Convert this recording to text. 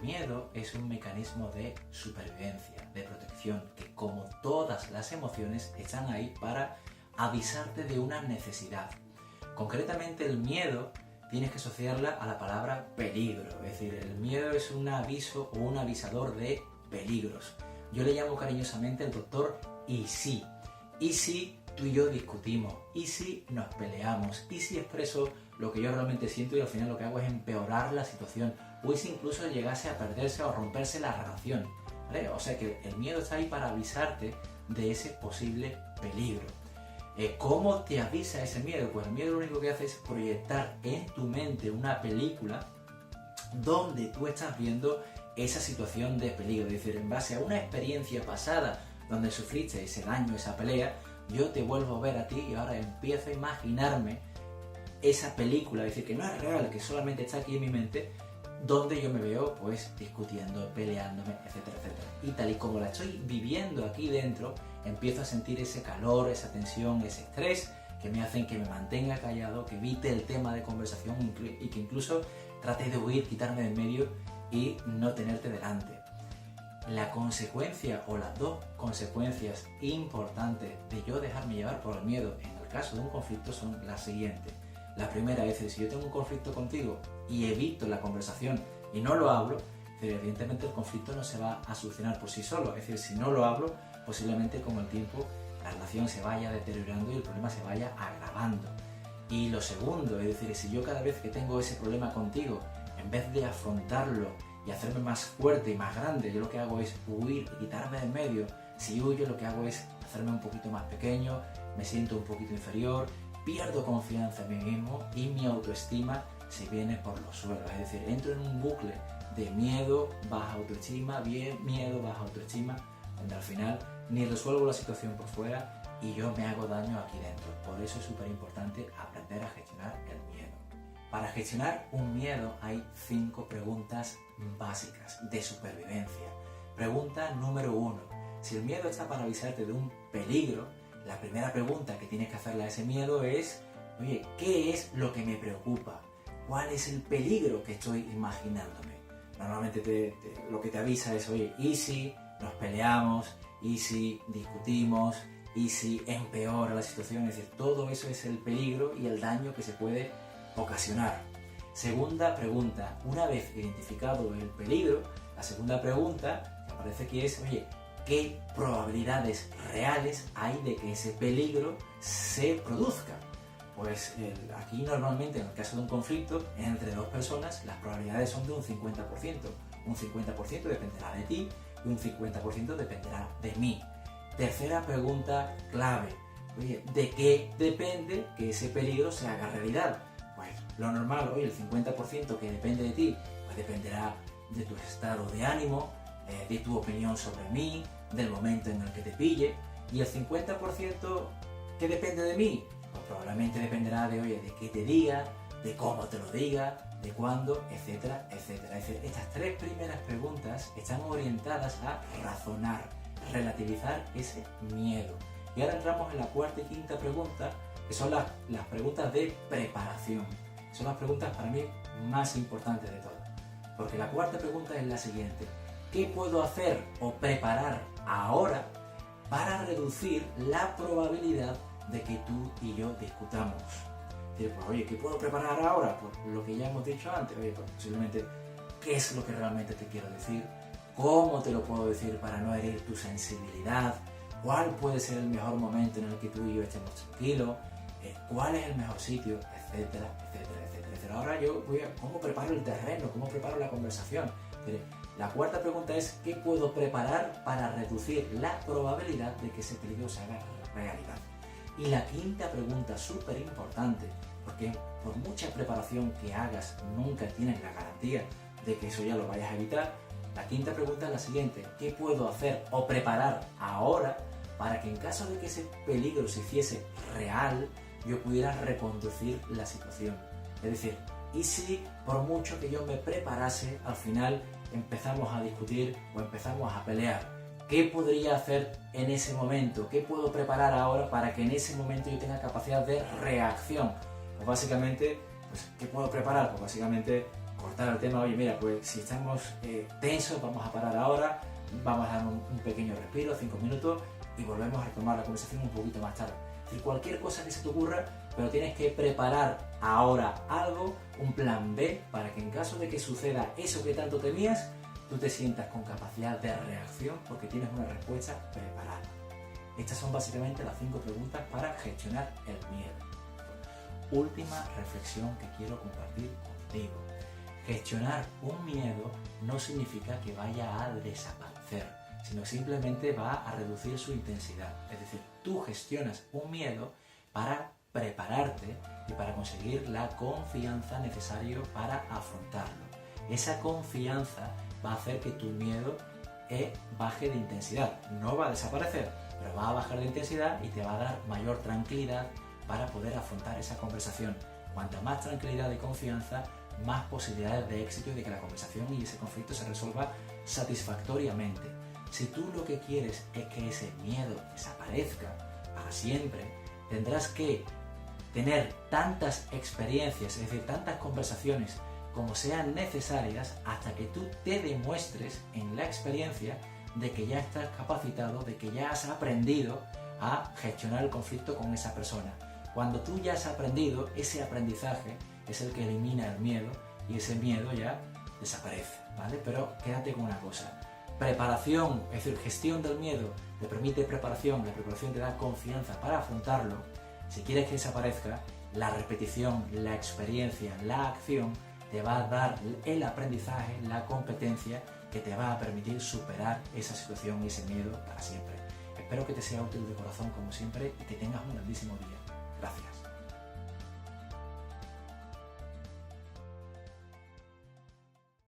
miedo es un mecanismo de supervivencia, de protección, que como todas las emociones están ahí para avisarte de una necesidad. Concretamente el miedo tienes que asociarla a la palabra peligro, es decir, el miedo es un aviso o un avisador de peligros. Yo le llamo cariñosamente el doctor ¿y si? ¿Y si tú y yo discutimos? ¿Y si nos peleamos? ¿Y si expreso lo que yo realmente siento y al final lo que hago es empeorar la situación? ¿O si incluso llegase a perderse o romperse la relación? ¿Vale? O sea que el miedo está ahí para avisarte de ese posible peligro. ¿Cómo te avisa ese miedo? Pues el miedo lo único que hace es proyectar en tu mente una película donde tú estás viendo esa situación de peligro. Es decir, en base a una experiencia pasada donde sufriste ese daño, esa pelea, yo te vuelvo a ver a ti y ahora empiezo a imaginarme esa película, es decir, que no es real, que solamente está aquí en mi mente, donde yo me veo pues discutiendo, peleándome, etcétera, etcétera. Y tal y como la estoy viviendo aquí dentro, empiezo a sentir ese calor, esa tensión, ese estrés que me hacen que me mantenga callado, que evite el tema de conversación y que incluso trate de huir, quitarme de en medio y no tenerte delante. La consecuencia o las dos consecuencias importantes de yo dejarme llevar por el miedo en el caso de un conflicto son las siguientes. La primera es que si yo tengo un conflicto contigo y evito la conversación y no lo hablo, evidentemente el conflicto no se va a solucionar por sí solo. Es decir, si no lo hablo, posiblemente con el tiempo la relación se vaya deteriorando y el problema se vaya agravando. Y lo segundo, es decir, si yo cada vez que tengo ese problema contigo, en vez de afrontarlo y hacerme más fuerte y más grande, yo lo que hago es huir y quitarme de en medio. Si huyo, lo que hago es hacerme un poquito más pequeño, me siento un poquito inferior, pierdo confianza en mí mismo y mi autoestima se viene por los suelos. Es decir, entro en un bucle de miedo, baja autoestima, miedo, baja autoestima, donde al final ni resuelvo la situación por fuera y yo me hago daño aquí dentro. Por eso es súper importante aprender a gestionar el miedo. Para gestionar un miedo hay 5 preguntas básicas de supervivencia. Pregunta número 1. Si el miedo está para avisarte de un peligro, la primera pregunta que tienes que hacerle a ese miedo es, oye, ¿qué es lo que me preocupa? ¿Cuál es el peligro que estoy imaginándome? Normalmente lo que te avisa es, oye, ¿y si nos peleamos? ¿Y si discutimos? ¿Y si empeora la situación? Es decir, todo eso es el peligro y el daño que se puede ocasionar. Segunda pregunta, una vez identificado el peligro, la segunda pregunta que aparece aquí es, oye, ¿qué probabilidades reales hay de que ese peligro se produzca? Pues aquí normalmente en el caso de un conflicto entre dos personas las probabilidades son de un 50%. Un 50% dependerá de ti y un 50% dependerá de mí. Tercera pregunta clave, oye, ¿de qué depende que ese peligro se haga realidad? Pues lo normal, oye, el 50% que depende de ti, pues dependerá de tu estado de ánimo, de tu opinión sobre mí, del momento en el que te pille, y el 50% que depende de mí, pues probablemente dependerá de, oye, de qué te diga, de cómo te lo diga, de cuándo, etcétera, etcétera. Es decir, estas 3 primeras preguntas están orientadas a razonar, relativizar ese miedo. Y ahora entramos en la cuarta y quinta pregunta, que son las preguntas de preparación. Son las preguntas para mí más importantes de todas. Porque la cuarta pregunta es la siguiente. ¿Qué puedo hacer o preparar ahora para reducir la probabilidad de que tú y yo discutamos? Pues, oye, ¿qué puedo preparar ahora? Pues lo que ya hemos dicho antes. Oye, pues posiblemente, ¿qué es lo que realmente te quiero decir? ¿Cómo te lo puedo decir para no herir tu sensibilidad? ¿Cuál puede ser el mejor momento en el que tú y yo estemos tranquilos? ¿Cuál es el mejor sitio? Etcétera, etcétera, etcétera. Ahora yo voy a cómo preparo el terreno, cómo preparo la conversación. La cuarta pregunta es ¿qué puedo preparar para reducir la probabilidad de que ese peligro se haga realidad? Y la quinta pregunta, súper importante, porque por mucha preparación que hagas, nunca tienes la garantía de que eso ya lo vayas a evitar. La quinta pregunta es la siguiente, ¿qué puedo hacer o preparar ahora para que en caso de que ese peligro se hiciese real, yo pudiera reconducir la situación? Es decir, ¿y si por mucho que yo me preparase, al final empezamos a discutir o empezamos a pelear? ¿Qué podría hacer en ese momento? ¿Qué puedo preparar ahora para que en ese momento yo tenga capacidad de reacción? Pues básicamente, ¿qué puedo preparar? Pues básicamente cortar el tema, oye, mira, pues si estamos tensos, vamos a parar ahora, vamos a dar un pequeño respiro, 5 minutos, y volvemos a retomar la conversación un poquito más tarde. Es decir, cualquier cosa que se te ocurra, pero tienes que preparar ahora algo, un plan B, para que en caso de que suceda eso que tanto temías, tú te sientas con capacidad de reacción porque tienes una respuesta preparada. Estas son básicamente las 5 preguntas para gestionar el miedo. Última reflexión que quiero compartir contigo. Gestionar un miedo no significa que vaya a desaparecer, sino simplemente va a reducir su intensidad. Es decir, tú gestionas un miedo para prepararte y para conseguir la confianza necesaria para afrontarlo. Esa confianza va a hacer que tu miedo baje de intensidad. No va a desaparecer, pero va a bajar de intensidad y te va a dar mayor tranquilidad para poder afrontar esa conversación. Cuanta más tranquilidad y confianza, más posibilidades de éxito y de que la conversación y ese conflicto se resuelva satisfactoriamente. Si tú lo que quieres es que ese miedo desaparezca para siempre, tendrás que tener tantas experiencias, es decir, tantas conversaciones como sean necesarias hasta que tú te demuestres en la experiencia de que ya estás capacitado, de que ya has aprendido a gestionar el conflicto con esa persona. Cuando tú ya has aprendido, ese aprendizaje es el que elimina el miedo y ese miedo ya desaparece, ¿vale? Pero quédate con una cosa. Preparación, es decir, gestión del miedo, te permite preparación, la preparación te da confianza para afrontarlo. Si quieres que desaparezca, la repetición, la experiencia, la acción te va a dar el aprendizaje, la competencia que te va a permitir superar esa situación y ese miedo para siempre. Espero que te sea útil de corazón como siempre y que tengas un grandísimo día. Gracias.